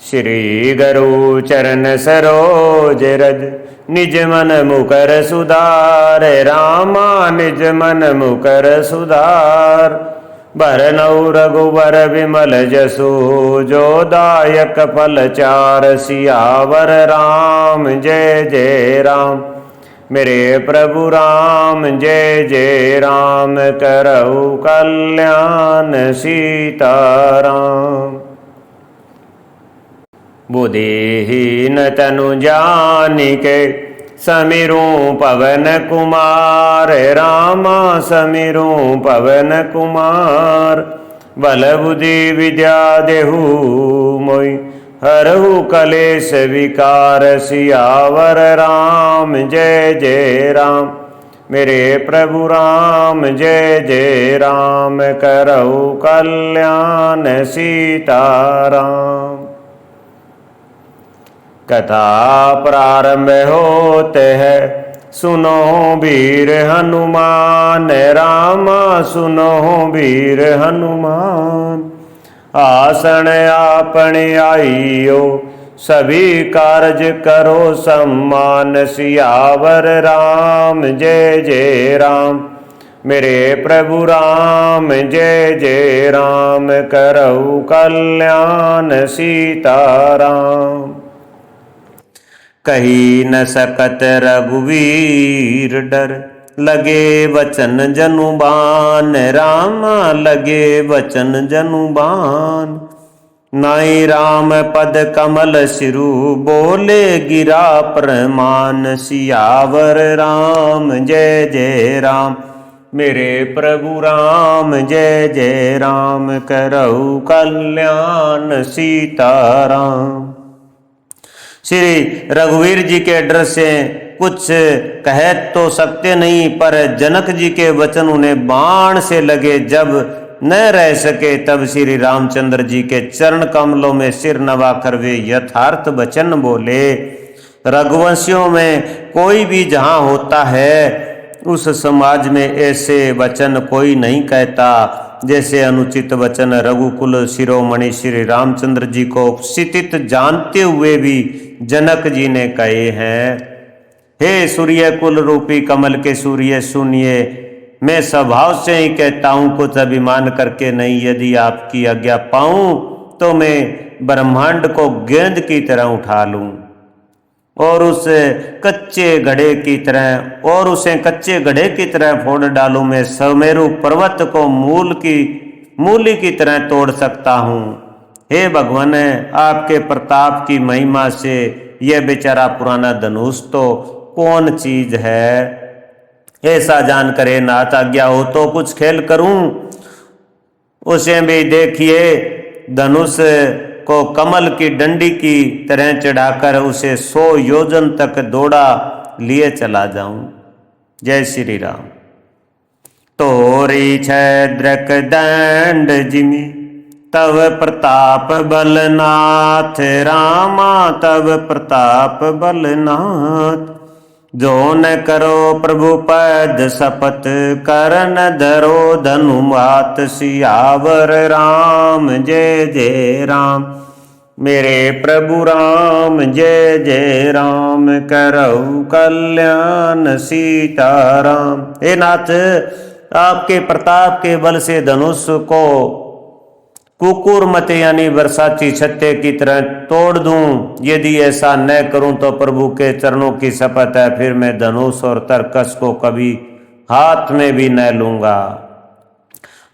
श्री गुरु चरण सरोज रज, निज मन मुकर सुधार। रामा निज मन मुकर सुधार। बरनउँ रघुबर विमल जसु, जो दायक फल चार। सियावर राम जय जय राम, मेरे प्रभु राम जय जय राम। करहु कल्याण सीताराम। बुद्धिहीन तनु जानिके, समीरूं पवन कुमार। रामा समीरूं पवन कुमार। बल बुद्धि विद्या देहु मोहि, हरहु कलेश विकार। सियावर राम जय जय राम, मेरे प्रभु राम जय जय राम। करहु कल्याण सीताराम। कथा प्रारंभ होते है, सुनो वीर हनुमान। रामा सुनो वीर हनुमान। आसन आपन आइयो, सभी कारज करो सम्मान। सियावर राम जय जय राम, मेरे प्रभु राम जय जय राम। करहु कल्याण सीताराम। कही न सकत रघुवीर डर, लगे वचन जनुबान। रामा लगे वचन जनुबान। नाई राम पद कमल सिरु, बोले गिरा प्रमाण। सियावर राम जय जय राम, मेरे प्रभु राम जय जय राम। करहु कल्याण सीताराम। श्री रघुवीर जी के डर से कुछ कह तो सकते नहीं, पर जनक जी के वचन उन्हें बाण से लगे। जब न रह सके तब श्री रामचंद्र जी के चरण कमलों में सिर नवाकर वे यथार्थ वचन बोले। रघुवंशियों में कोई भी जहाँ होता है, उस समाज में ऐसे वचन कोई नहीं कहता जैसे अनुचित वचन रघुकुल शिरोमणि श्री रामचंद्र जी को उपस्थित जानते हुए भी जनक जी ने कहे हैं। हे सूर्य कुल रूपी कमल के सूर्य सुनिए, मैं स्वभाव से ही कहता हूँ, कुछ अभिमान करके नहीं। यदि आपकी आज्ञा पाऊं तो मैं ब्रह्मांड को गेंद की तरह उठा लूं और उसे कच्चे घड़े की तरह फोड़ डालूं। मैं सुमेरु पर्वत को मूली की तरह तोड़ सकता हूँ। हे भगवान, आपके प्रताप की महिमा से यह बेचारा पुराना धनुष तो कौन चीज है। ऐसा जान करे नाथ, आज्ञा हो तो कुछ खेल करूं। उसे भी देखिए, धनुष को कमल की डंडी की तरह चढ़ाकर उसे 100 योजन तक दौड़ा लिए चला जाऊं। जय श्री राम। तोरी छद्रक दंड जिमि, तव प्रताप बलनाथ। रामा तव प्रताप बलनाथ। जो न करो प्रभु पद शपथ, करन धरो धनुमात। सियावर राम जय जय राम, मेरे प्रभु राम जय जय राम। करहु कल्याण सीताराम। हे नाथ, आपके प्रताप के बल से धनुष को कुकुर मत यानी बरसाती छत्ते की तरह तोड़ दूं। यदि ऐसा न करूं तो प्रभु के चरणों की शपथ है, फिर मैं धनुष और तरकस को कभी हाथ में भी न लूंगा।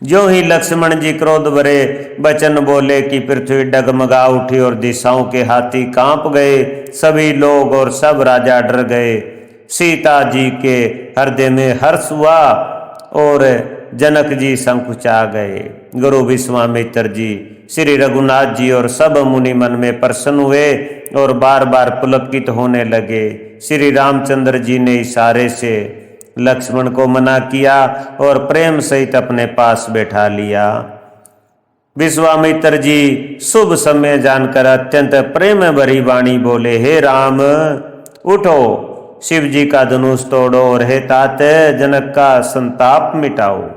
जो ही लक्ष्मण जी क्रोध भरे वचन बोले कि पृथ्वी डगमगा उठी और दिशाओं के हाथी कांप गए। सभी लोग और सब राजा डर गए। सीता जी के हृदय में हर्ष हुआ और जनक जी संकुचा गए। गुरु विश्वामित्र जी, श्री रघुनाथ जी और सब मुनि मन में प्रसन्न हुए और बार बार पुलकित होने लगे। श्री रामचंद्र जी ने इशारे से लक्ष्मण को मना किया और प्रेम सहित अपने पास बैठा लिया। विश्वामित्र जी शुभ समय जानकर अत्यंत प्रेम भरी वाणी बोले, हे राम उठो, शिव जी का धनुष तोड़ो और हे तात जनक का संताप मिटाओ।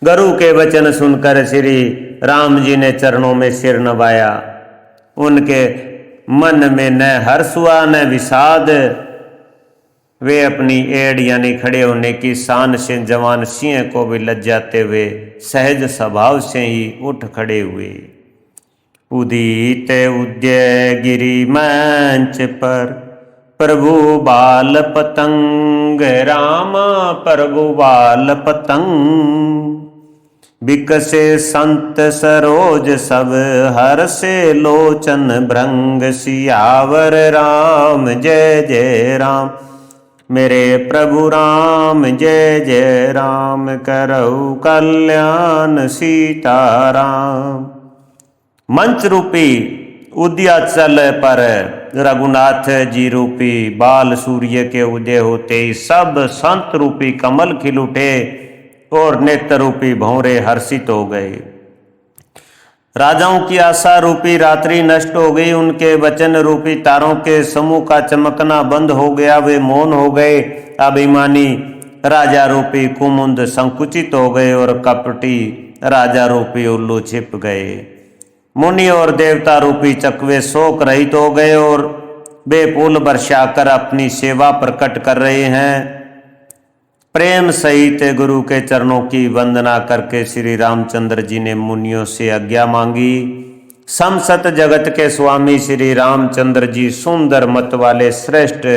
गुरु के वचन सुनकर श्री राम जी ने चरणों में सिर नवाया। उनके मन में न हर्ष हुआ न विषाद। वे अपनी एड़ यानी खड़े होने की शान से जवान सिंह को भी लज्जाते हुए सहज स्वभाव से ही उठ खड़े हुए। उदित उद्यगिरि मंच पर प्रभु बाल पतंग, राम प्रभु बाल पतंग। बिकसे संत सरोज सब, हर से लोचन भृंग। सियावर राम जय जय राम, मेरे प्रभु राम जय जय राम। करऊ कल्याण सीताराम। मंच रूपी उद्याचल पर रघुनाथ जी रूपी बाल सूर्य के उदय होते ही सब संत रूपी कमल खिल उठे और नेत्र रूपी भंवरे हर्षित हो गए। राजाओं की आशा रूपी रात्रि नष्ट हो गई। उनके वचन रूपी तारों के समूह का चमकना बंद हो गया। वे मौन हो गए। अभिमानी राजा रूपी कुमुंद संकुचित हो गए और कपटी राजा रूपी उल्लू छिप गए। मुनि और देवता रूपी चकवे शोक रहित हो गए और बेपुल बरसाकर अपनी सेवा प्रकट कर रहे हैं। प्रेम सहित गुरु के चरणों की वंदना करके श्री रामचंद्र जी ने मुनियों से आज्ञा मांगी। समस्त जगत के स्वामी श्री रामचंद्र जी सुंदर मत वाले श्रेष्ठ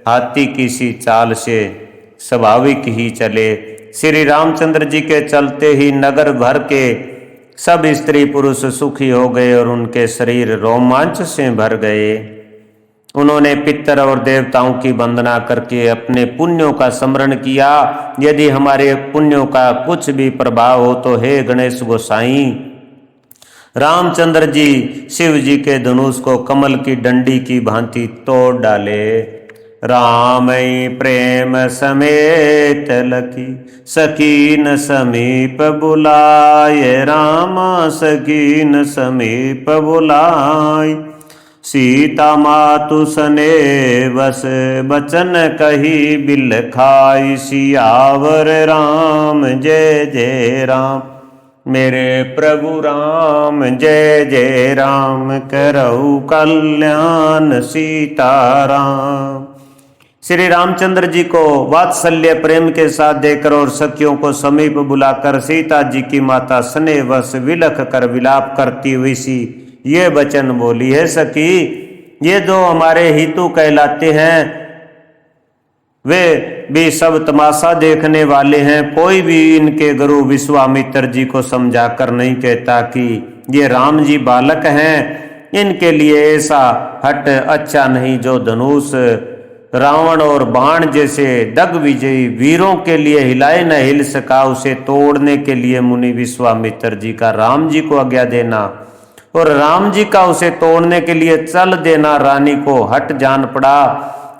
हाथी की सी चाल से स्वाभाविक ही चले। श्री रामचंद्र जी के चलते ही नगर भर के सब स्त्री पुरुष सुखी हो गए और उनके शरीर रोमांच से भर गए। उन्होंने पितर और देवताओं की वंदना करके अपने पुण्यों का स्मरण किया। यदि हमारे पुण्यों का कुछ भी प्रभाव हो तो हे गणेश गोसाई, रामचंद्र जी शिव जी के धनुष को कमल की डंडी की भांति तोड़ डाले। राम प्रेम समेत लखी सकीन समीप बुलाए, राम सकीन समीप बुलाए। सीता मातु सने बस बचन कही बिल खाई। सियावर राम जय जय राम, मेरे प्रभु राम जय जय राम। करऊ कल्याण सीताराम। श्री रामचंद्र जी को वात्सल्य प्रेम के साथ देकर और सखियों को समीप बुलाकर सीता जी की माता स्नेहवश विलख कर विलाप करती हुई सी ये वचन बोली, है सखी, ये जो हमारे हितु कहलाते हैं वे भी सब तमाशा देखने वाले हैं। कोई भी इनके गुरु विश्वामित्र जी को समझाकर नहीं कहता कि ये राम जी बालक हैं। इनके लिए ऐसा हट अच्छा नहीं जो धनुष रावण और बाण जैसे दिग्विजयी वीरों के लिए हिलाए न हिल सका, उसे तोड़ने के लिए मुनि विश्वामित्र जी का राम जी को आज्ञा देना और राम जी का उसे तोड़ने के लिए चल देना रानी को हट जान पड़ा।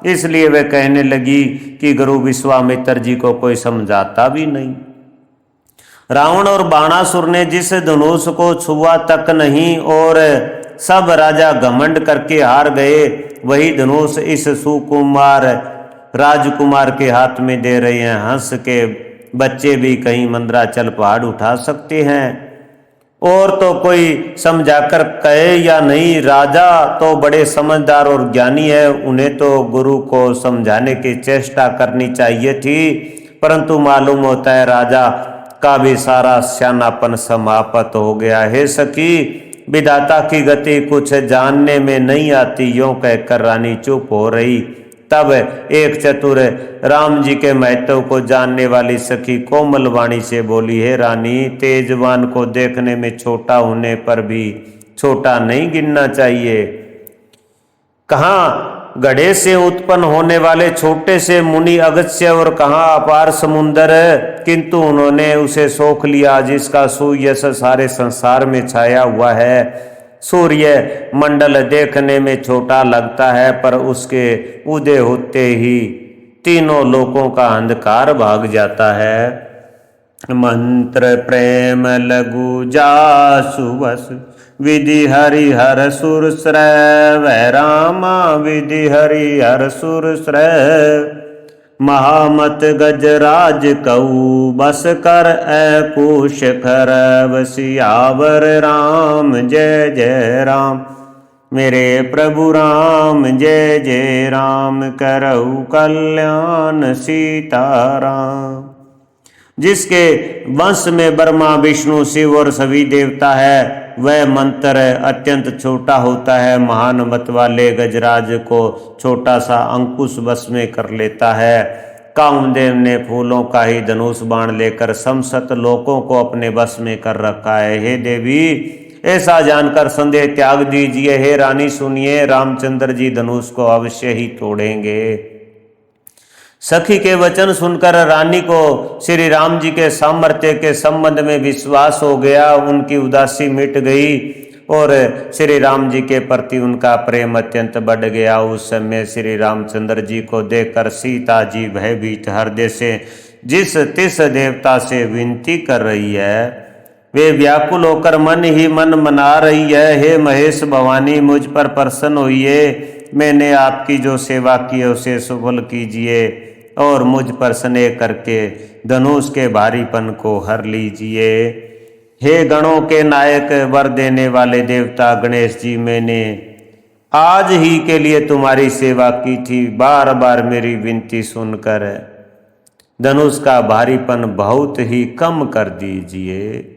इसलिए वे कहने लगी कि गुरु विश्वामित्र जी को कोई समझाता भी नहीं। रावण और बाणासुर ने जिस धनुष को छुआ तक नहीं और सब राजा घमंड करके हार गए, वही धनुष इस सुकुमार राजकुमार के हाथ में दे रहे हैं। हंस के बच्चे भी कहीं मंदराचल पहाड़ उठा सकते हैं और तो कोई समझाकर कहे या नहीं। राजा तो बड़े समझदार और ज्ञानी है, उन्हें तो गुरु को समझाने की चेष्टा करनी चाहिए थी, परंतु मालूम होता है राजा का भी सारा स्यानापन समाप्त हो गया है। सखी, विधाता की गति कुछ जानने में नहीं आती, यों कहकर रानी चुप हो रही। तब एक चतुर राम जी के महत्व को जानने वाली सखी कोमल वाणी से बोली, है रानी, तेजवान को देखने में छोटा होने पर भी छोटा नहीं गिनना चाहिए। कहाँ गढ़े से उत्पन्न होने वाले छोटे से मुनि अगस्त्य और कहाँ अपार समुंदर, किंतु उन्होंने उसे सोख लिया जिसका सुयश सारे संसार में छाया हुआ है। सूर्य मंडल देखने में छोटा लगता है पर उसके उदय होते ही तीनों लोकों का अंधकार भाग जाता है। मंत्र प्रेम लघु जासु बस, विधि हरि हर सुर श्रय। वह रामा विधि हरि हर सुर श्रय। महामत गजराज कऊ बस कर कुश खर। सियावर राम जय जय राम, मेरे प्रभु राम जय जय राम करऊ कल्याण सीताराम। जिसके वंश में ब्रह्मा विष्णु शिव और सभी देवता है, वह मंत्र अत्यंत छोटा होता है। महान मत वाले गजराज को छोटा सा अंकुश वश में कर लेता है। कामदेव ने फूलों का ही धनुष बाण लेकर समस्त लोकों को अपने वश में कर रखा है। हे देवी, ऐसा जानकर संदेह त्याग दीजिए। हे रानी सुनिए, रामचंद्र जी धनुष को अवश्य ही तोड़ेंगे। सखी के वचन सुनकर रानी को श्री राम जी के सामर्थ्य के संबंध में विश्वास हो गया। उनकी उदासी मिट गई और श्री राम जी के प्रति उनका प्रेम अत्यंत बढ़ गया। उस समय श्री रामचंद्र जी को देखकर सीता जी भयभीत हृदय से जिस तिस देवता से विनती कर रही है, वे व्याकुल होकर मन ही मन मना रही है। हे महेश भवानी, मुझ पर प्रसन्न होइए। मैंने आपकी जो सेवा की है उसे सफल कीजिए और मुझ पर स्नेह करके धनुष के भारीपन को हर लीजिए। हे गणों के नायक, वर देने वाले देवता गणेश जी, मैंने आज ही के लिए तुम्हारी सेवा की थी। बार बार मेरी विनती सुनकर धनुष का भारीपन बहुत ही कम कर दीजिए।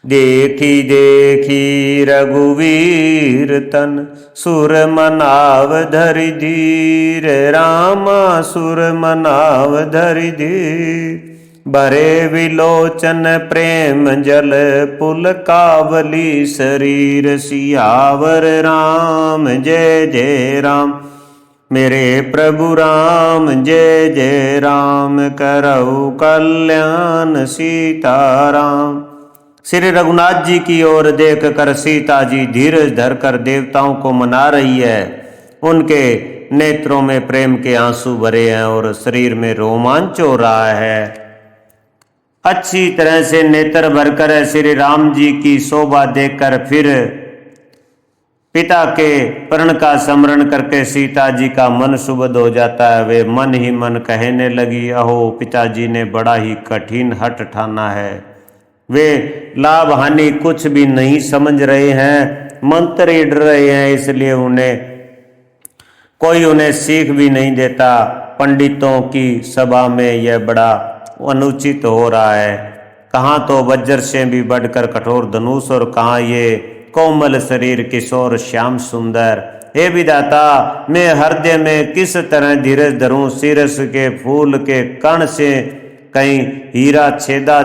देखी देखी रघुवीर तन, सुर मनाव धरि धीर। रामा सुर मनाव धरि धीर। भरे विलोचन प्रेम जल, पुल कावली शरीर। सियावर राम जय जय राम, मेरे प्रभु राम जय जय राम करऊ कल्याण सीताराम। श्री रघुनाथ जी की ओर देख कर सीता जी धीरज धरकर देवताओं को मना रही है। उनके नेत्रों में प्रेम के आंसू भरे हैं और शरीर में रोमांच हो रहा है। अच्छी तरह से नेत्र भरकर श्री राम जी की शोभा देखकर फिर पिता के प्रण का स्मरण करके सीता जी का मन सुबद हो जाता है। वे मन ही मन कहने लगी, अहो पिताजी ने बड़ा ही कठिन हठ ठाना है। वे लाभ हानि कुछ भी नहीं समझ रहे हैं, मंत्र ही डर रहे हैं, इसलिए कोई उन्हें सीख भी नहीं देता। पंडितों की सभा में यह बड़ा अनुचित हो रहा है। कहाँ तो वज्र से भी बढ़कर कठोर धनुष और कहाँ ये कोमल शरीर किशोर श्याम सुंदर। हे विधाता, मैं हृदय में किस तरह धीरज धरूं। शीरस के फूल के कण से कहीं हीरा छेदा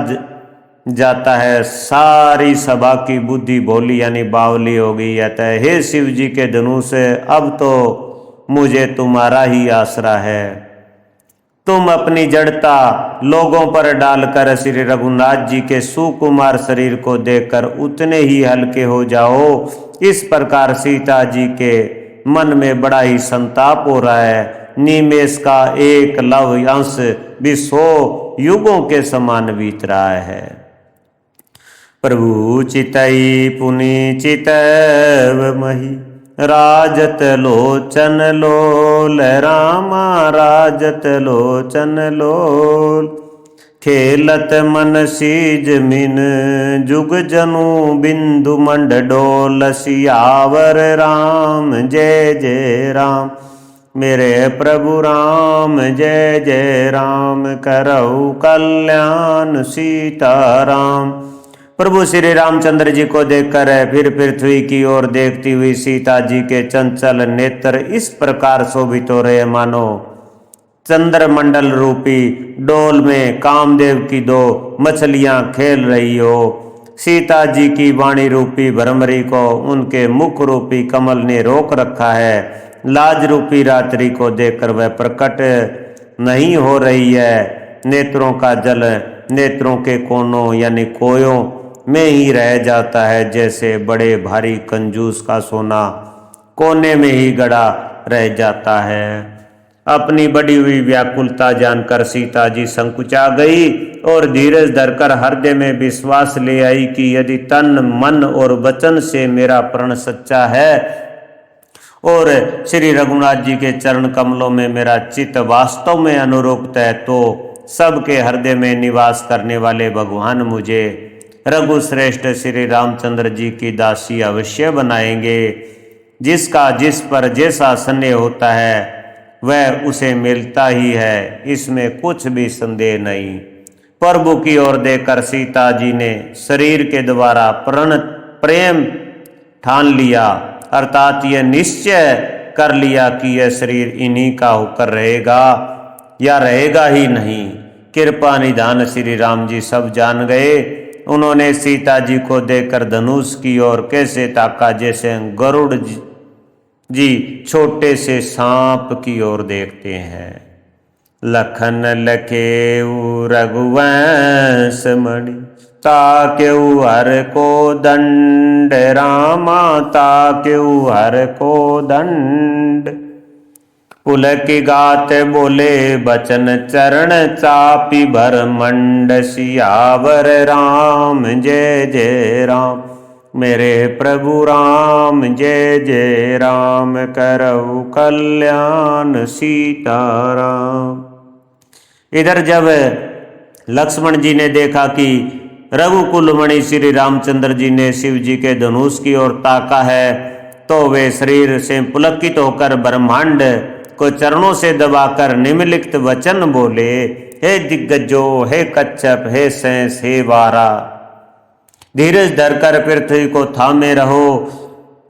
जाता है। सारी सभा की बुद्धि भोली यानी बावली हो गई है। हे शिव जी के धनुष, अब तो मुझे तुम्हारा ही आसरा है। तुम अपनी जड़ता लोगों पर डालकर श्री रघुनाथ जी के सुकुमार शरीर को देखकर उतने ही हल्के हो जाओ। इस प्रकार सीता जी के मन में बड़ा ही संताप हो रहा है। निमेष का एक लव अंश भी 100 युगों के समान बीत रहा है। प्रभु चितई पुनि चितैव मही, राजत लोचन लोल। रामा राजत लोचन लोल। खेलत मन सीज मिन, जुग जनु बिंदु मंड डोल। सियावर राम जय जय राम, मेरे प्रभु राम जय जय राम करऊ कल्याण सीताराम। प्रभु श्री रामचंद्र जी को देखकर फिर पृथ्वी की ओर देखती हुई सीता जी के चंचल नेत्र इस प्रकार शोभित हो रहे मानो चंद्रमंडल रूपी डोल में कामदेव की 2 मछलियां खेल रही हो। सीता जी की वाणी रूपी भ्रमरी को उनके मुख रूपी कमल ने रोक रखा है। लाज रूपी रात्रि को देखकर वह प्रकट नहीं हो रही है। नेत्रों का जल नेत्रों के कोनों यानी कोयों में ही रह जाता है, जैसे बड़े भारी कंजूस का सोना कोने में ही गड़ा रह जाता है। अपनी बढ़ी हुई व्याकुलता जानकर सीता जी संकुचा गई और धीरज धरकर हृदय में विश्वास ले आई कि यदि तन मन और वचन से मेरा प्रण सच्चा है और श्री रघुनाथ जी के चरण कमलों में मेरा चित्त वास्तव में अनुरूप है, तो सबके हृदय में निवास करने वाले भगवान मुझे रघुश्रेष्ठ श्री रामचंद्र जी की दासी अवश्य बनाएंगे। जिसका जिस पर जैसा स्नेह होता है वह उसे मिलता ही है, इसमें कुछ भी संदेह नहीं। प्रभु की ओर देखकर सीता जी ने शरीर के द्वारा प्रेम ठान लिया, अर्थात यह निश्चय कर लिया कि यह शरीर इन्हीं का होकर रहेगा या रहेगा ही नहीं। कृपा निधान श्री राम जी सब जान गए। उन्होंने सीता जी को देखकर धनुष की ओर कैसे ताका जैसे गरुड़ जी छोटे से सांप की ओर देखते हैं। लखन लखेऊ रघुवंश मणि ताकेऊ हर को दंड, रामा ताकेऊ हर को दंड। पुलक गात बोले बचन चरण चापी भर मंड, सियावर राम जय जय राम, मेरे प्रभु राम जय जय राम, करऊ कल्याण सीताराम। इधर जब लक्ष्मण जी ने देखा कि रघुकुल मणि श्री रामचंद्र जी ने शिव जी के धनुष की ओर ताका है, तो वे शरीर से पुलकित होकर ब्रह्मांड को चरणों से दबाकर निम्नलिखित वचन बोले, हे दिग्गजो, हे कच्छप, हे शेष, हे वारा, धीरज धरकर पृथ्वी को थामे रहो,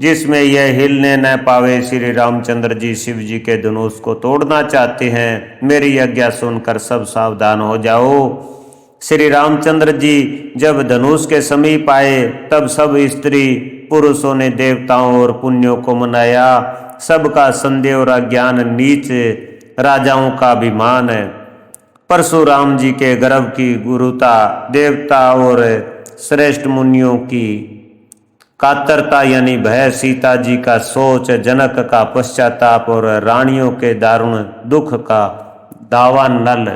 जिसमें यह हिलने न पावे। श्री रामचंद्र जी शिव जी के धनुष को तोड़ना चाहते हैं, मेरी आज्ञा सुनकर सब सावधान हो जाओ। श्री रामचंद्र जी जब धनुष के समीप आए, तब सब स्त्री पुरुषों ने देवताओं और पुण्यों को मनाया। सबका संदेह और अज्ञान नीच राजाओं का अभिमान है। परशुराम जी के गर्भ की गुरुता, देवता और श्रेष्ठ मुनियों की कातरता यानी भय, सीता जी का सोच, जनक का पश्चाताप और रानियों के दारुण दुख का दावा नल,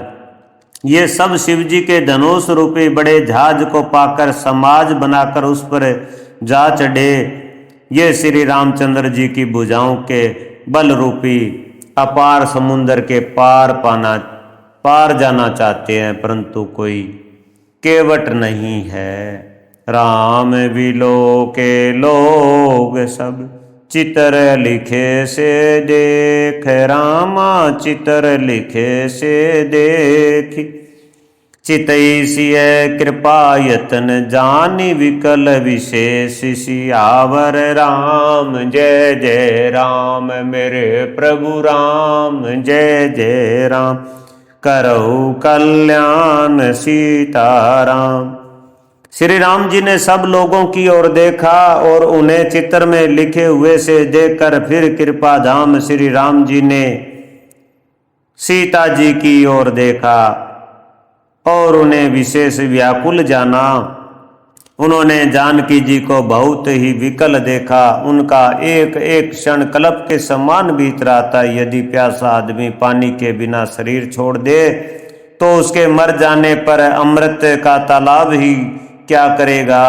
ये सब शिव जी के धनुष रूपी बड़े जहाज को पाकर समाज बनाकर उस पर जा चढ़े। ये श्री रामचंद्र जी की भुजाओं के बल रूपी अपार समुद्र के पार जाना चाहते हैं, परंतु कोई केवट नहीं है। राम बिलो के लोग सब चित्र लिखे से देख, रामा चित्र लिखे से देख, चितई सिय कृपा यतन जानि विकल विशेष, सियावर राम जय जय राम, मेरे प्रभु राम जय जय राम, करऊ कल्याण सीताराम। श्री राम जी ने सब लोगों की ओर देखा और उन्हें चित्र में लिखे हुए से देखकर फिर कृपा धाम श्री राम जी ने सीता जी की ओर देखा और उन्हें विशेष व्याकुल जाना। उन्होंने जानकी जी को बहुत ही विकल देखा। उनका एक एक क्षण कल्प के समान बीत रहा था। यदि प्यासा आदमी पानी के बिना शरीर छोड़ दे तो उसके मर जाने पर अमृत का तालाब ही क्या करेगा।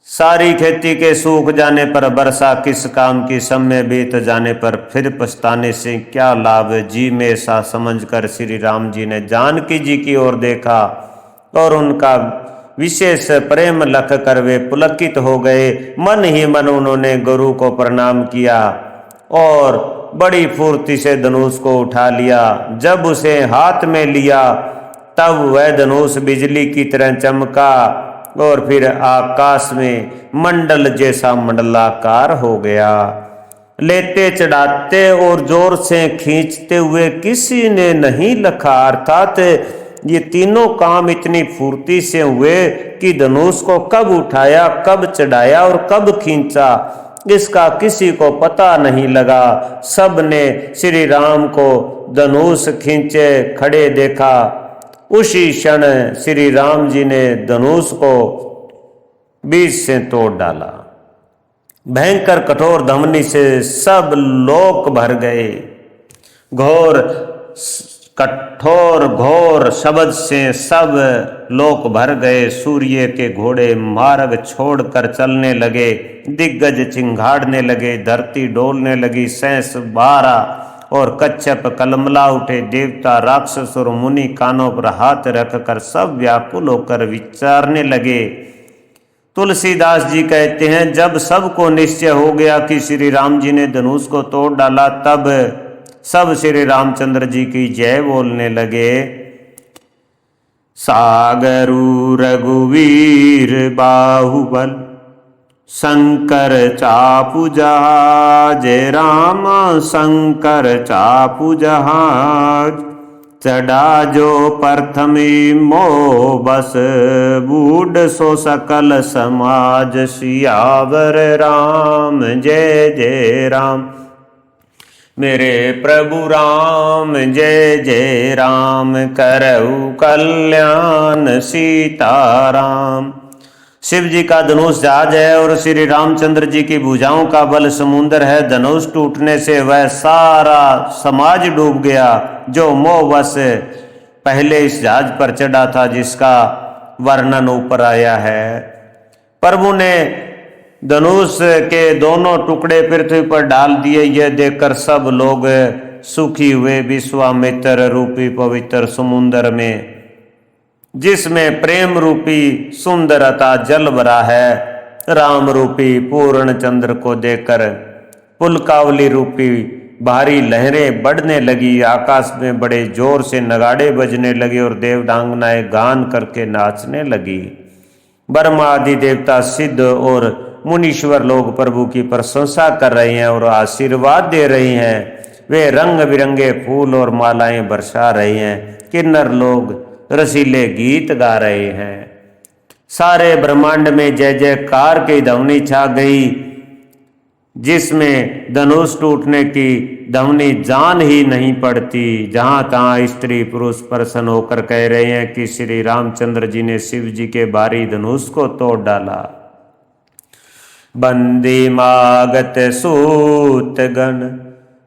सारी खेती के सूख जाने पर वर्षा किस काम की, समय बीत जाने पर फिर पछताने से क्या लाभ। जी में ऐसा समझकर श्री राम जी ने जानकी जी की ओर देखा और उनका विशेष प्रेम लख कर वे पुलकित हो गए। मन ही मन उन्होंने गुरु को प्रणाम किया और बड़ी फुर्ती से धनुष को उठा लिया। जब उसे हाथ में लिया तब वह धनुष बिजली की तरह चमका और फिर आकाश में मंडल जैसा मंडलाकार हो गया। लेते चढ़ाते और जोर से खींचते हुए किसी ने नहीं लखा। अर्थात ये तीनों काम इतनी फुर्ती से हुए कि धनुष को कब उठाया, कब चढ़ाया और कब खींचा, इसका किसी को पता नहीं लगा। सब ने श्री राम को धनुष खींचे खड़े देखा। उसी क्षण श्री राम जी ने धनुष को बीच से तोड़ डाला। भयंकर कठोर धमनी से सब लोक भर गए। कठोर घोर शब्द से सब लोक भर गए। सूर्य के घोड़े मार्ग छोड़कर चलने लगे। दिग्गज चिंगाड़ने लगे। धरती डोलने लगी। सैंस बारा और कच्छप कलमला उठे। देवता राक्षस और मुनि कानों पर हाथ रखकर सब व्याकुल होकर विचारने लगे, तुलसीदास जी कहते हैं, जब सबको निश्चय हो गया कि श्री राम जी ने धनुष को तोड़ डाला, तब सब श्री रामचंद्र जी की जय बोलने लगे। सागरु रघुवीर बाहुबल शंकर चापु जहाज, राम शंकर चापु जहाज। चढ़ा जो प्रथमी मोह बस, बूढ़ सो सकल समाज। सियावर राम जय जय राम, मेरे प्रभु राम जय जय राम। करऊ कल्याण सीताराम। शिव जी का धनुष जहाज है और श्री रामचंद्र जी की भुजाओं का बल समुद्र है। धनुष टूटने से वह सारा समाज डूब गया जो मोहवश पहले इस जहाज पर चढ़ा था, जिसका वर्णन ऊपर आया है। प्रभु ने धनुष के दोनों टुकड़े पृथ्वी पर डाल दिए। यह देखकर सब लोग सुखी हुए। विश्वामित्र रूपी पवित्र समुद्र में, जिसमें प्रेम रूपी सुंदरता जल भरा है, राम रूपी पूर्ण चंद्र को देखकर पुलकावली रूपी भारी लहरें बढ़ने लगी। आकाश में बड़े जोर से नगाड़े बजने लगे और देवडांगनाएं गान करके नाचने लगी। ब्रह्मा आदि देवता, सिद्ध और मुनीश्वर लोग प्रभु की प्रशंसा कर रहे हैं और आशीर्वाद दे रहे हैं। वे रंग बिरंगे फूल और मालाएं बरसा रहे हैं। किन्नर लोग रसीले गीत गा रहे हैं। सारे ब्रह्मांड में जय जयकार की ध्वनि छा गई, जिसमें धनुष टूटने की ध्वनि जान ही नहीं पड़ती। जहां तहां स्त्री पुरुष प्रसन्न होकर कह रहे हैं कि श्री रामचंद्र जी ने शिव जी के भारी धनुष को तोड़ डाला। बंदी मागत सूत गण,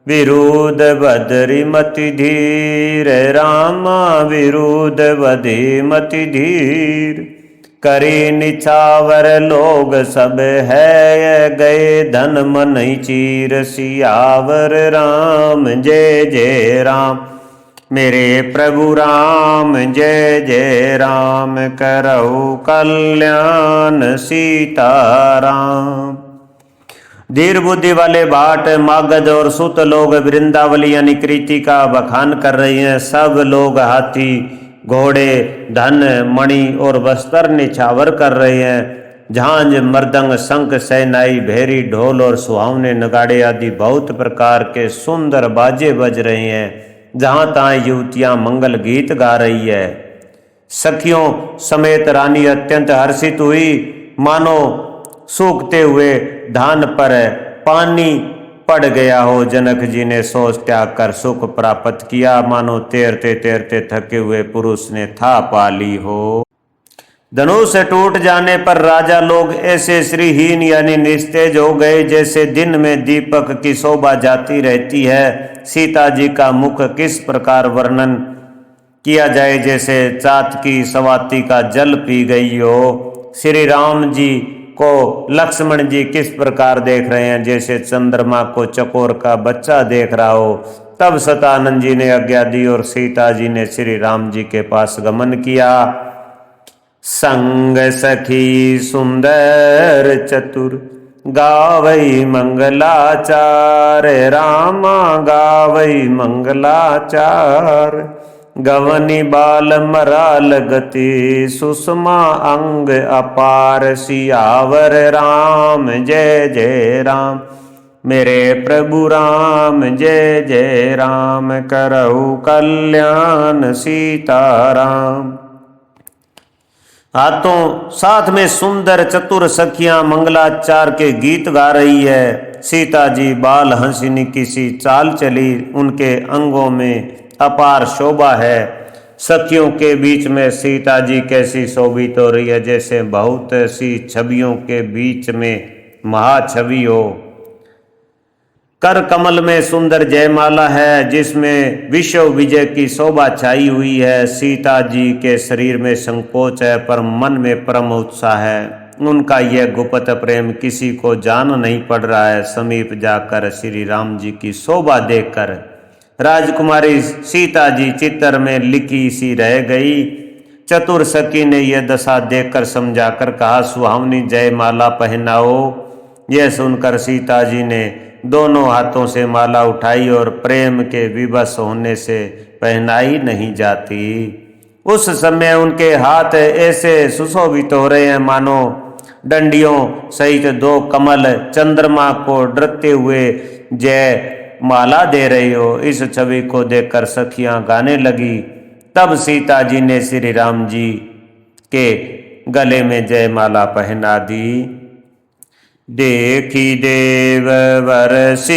विरुद्ध बदरी मति धीर। रामा विरुद्ध बदरी मति धीर। करी निछावर लोग सब है, गए धन मन चीर। सियावर राम जय जय राम, मेरे प्रभु राम जय जय राम। करऊ कल्याण सीताराम। धीर बुद्धि वाले भाट, मागध और सुत लोग वृंदावली यानी कृति का बखान कर रही हैं। सब लोग हाथी घोड़े धन मणि और वस्त्र निछावर कर रहे हैं। झांझ मृदंग शंख सहनाई भेरी ढोल और सुहावने नगाड़े आदि बहुत प्रकार के सुंदर बाजे बज रहे हैं। जहां तहां युवतियां मंगल गीत गा रही है। सखियों समेत रानी अत्यंत हर्षित हुई, मानो सूखते हुए धान पर पानी पड़ गया हो। जनक जी ने सोच त्याग कर सुख प्राप्त किया, मानो तैरते तैरते थके हुए पुरुष ने था पा ली हो। धनुष टूट जाने पर राजा लोग ऐसे श्रीहीन यानी निस्तेज हो गए, जैसे दिन में दीपक की शोभा जाती रहती है। सीता जी का मुख किस प्रकार वर्णन किया जाए, जैसे चात की सवाती का जल पी गई हो। श्री राम जी को लक्ष्मण जी किस प्रकार देख रहे हैं, जैसे चंद्रमा को चकोर का बच्चा देख रहा हो। तब सतानंद जी ने आज्ञा दी और सीता जी ने श्री राम जी के पास गमन किया। संग सखी सुंदर चतुर, गावई मंगलाचार। रामा गावई मंगलाचार। गवनी बाल मराल गति, सुषमा अंग अपार। सियावर राम जय जय राम, मेरे प्रभु राम जय जय राम। करऊ कल्याण सीताराम। हाथों साथ में सुंदर चतुर सखियां मंगलाचार के गीत गा रही है। सीता जी बाल हंसिनी किसी चाल चली, उनके अंगों में अपार शोभा है। सखियों के बीच में सीता जी कैसी शोभित हो रही है, जैसे बहुत सी छवियों के बीच में महाछवि हो। कर कमल में सुंदर जयमाला है, जिसमें विश्व विजय की शोभा छाई हुई है। सीता जी के शरीर में संकोच है, पर मन में परम उत्साह है। उनका यह गुप्त प्रेम किसी को जान नहीं पड़ रहा है। समीप जाकर श्री राम जी की शोभा देखकर राजकुमारी सीता जी चित्तर में लिखी सी रह गई। चतुर सखी ने यह दशा देखकर समझाकर कहा, सुहावनी जय माला पहनाओ। यह सुनकर सीता जी ने दोनों हाथों से माला उठाई और प्रेम के विवश होने से पहनाई नहीं जाती। उस समय उनके हाथ ऐसे सुशोभित हो रहे हैं मानो डंडियों सहित दो कमल चंद्रमा को डरते हुए जय माला दे रही हो। इस छवि को देखकर सखियां गाने लगी। तब सीता जी ने श्री राम जी के गले में जयमाला पहना दी। देखी देव वरसी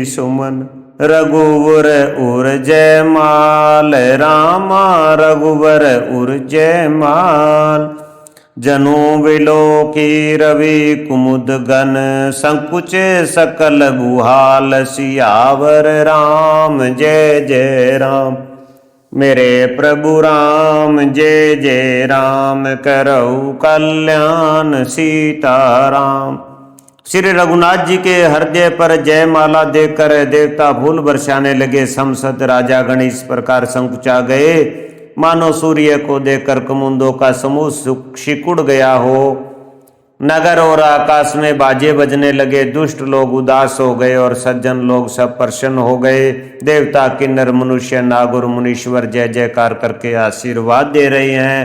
सुमन रघुवर उर जयमाल, रामा रघुवर उर जयमाल। जनु बिलो की रवि कुमुद गन, संकुच सकल गुहाल। सियावर राम जय जय राम, मेरे प्रभु राम जय जय राम। करऊ कल्याण सीताराम। श्री रघुनाथ जी के हृदय पर जयमाला देकर देवता फूल बरसाने लगे। समसत राजा गण इस प्रकार संकुचा गए मानो सूर्य को देखकर कुमुदों का समूह सिकुड़ गया हो। नगर और आकाश में बाजे बजने लगे। दुष्ट लोग उदास हो गए और सज्जन लोग सब प्रसन्न हो गए। देवता किन्नर मनुष्य नागुर मुनीश्वर जय जयकार करके आशीर्वाद दे रहे हैं।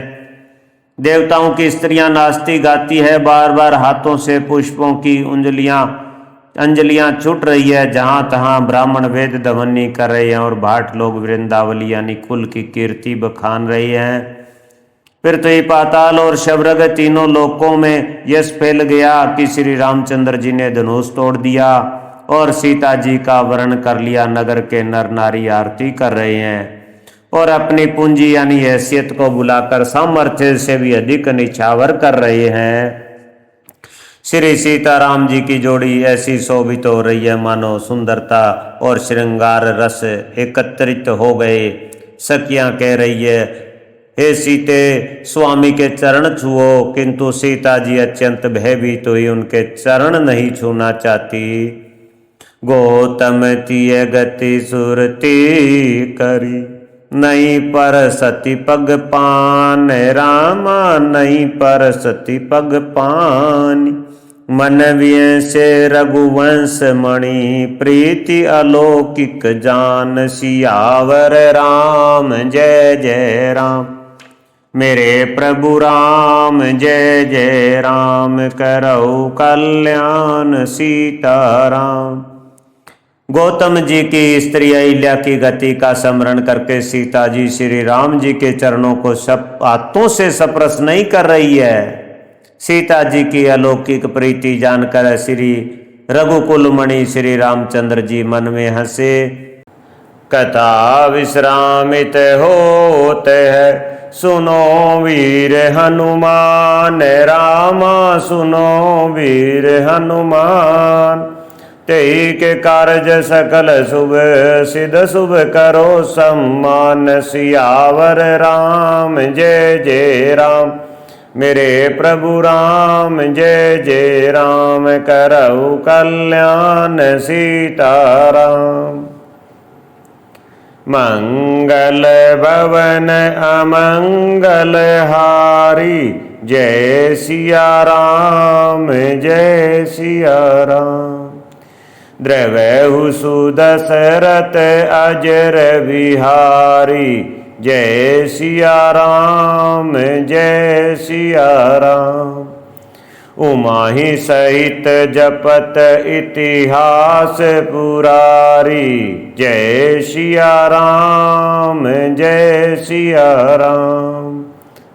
देवताओं की स्त्रियां नाचती गाती है, बार बार हाथों से पुष्पों की अंजलियां छूट रही है। जहां तहां ब्राह्मण वेद ध्वनि कर रहे हैं और भाट लोग वृंदावली यानी कुल की कीर्ति बखान रहे हैं। पृथ्वी पाताल और शबरग तीनों लोकों में यश फैल गया कि श्री रामचंद्र जी ने धनुष तोड़ दिया और सीता जी का वर्ण कर लिया। नगर के नर नारी आरती कर रहे हैं और अपनी पूंजी यानी हैसियत को बुलाकर सामर्थ्य से भी अधिक निछावर कर रहे हैं। श्री सीताराम जी की जोड़ी ऐसी शोभित हो रही है मानो सुंदरता और श्रृंगार रस एकत्रित हो गए। सखियां कह रही है, हे सीते स्वामी के चरण छुओ, किंतु सीता जी अत्यंत भयभीत हुई, उनके चरण नहीं छूना चाहती। गौतम तीय गति सुरती करी, नहीं पर सती पग पान। रामा नहीं पर सती पग पान। मन विय से रघुवंश मणि, प्रीति अलौकिक जान। सियावर राम जय जय राम, मेरे प्रभु राम जय जय राम। करऊ कल्याण सीताराम। गौतम जी की स्त्री अहिल्या की गति का स्मरण करके सीता जी श्री राम जी के चरणों को सब हाथों से स्पर्श नहीं कर रही है। सीता जी की अलौकिक प्रीति जानकर श्री रघुकुल मणि श्री रामचंद्र जी मन में हंसे। कथा विश्रामित होते है, सुनो वीर हनुमान। रामा सुनो वीर हनुमान। तेई के कारज सकल शुभ, सिद्ध शुभ करो सम्मान। सियावर राम जय जय राम, मेरे प्रभु राम जय जय राम। करऊ कल्याण सीताराम। मंगल भवन अमंगल हारी, जय सिया राम जय सिया राम। द्रवहु सुदशरथ अजर बिहारी, जय सिया राम जय सिया राम। उमाहि सहित जपत इतिहास पुरारी, जय सिया राम जय सिया राम।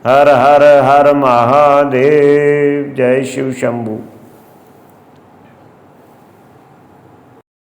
हर हर हर महादेव। जय शिव शंभु।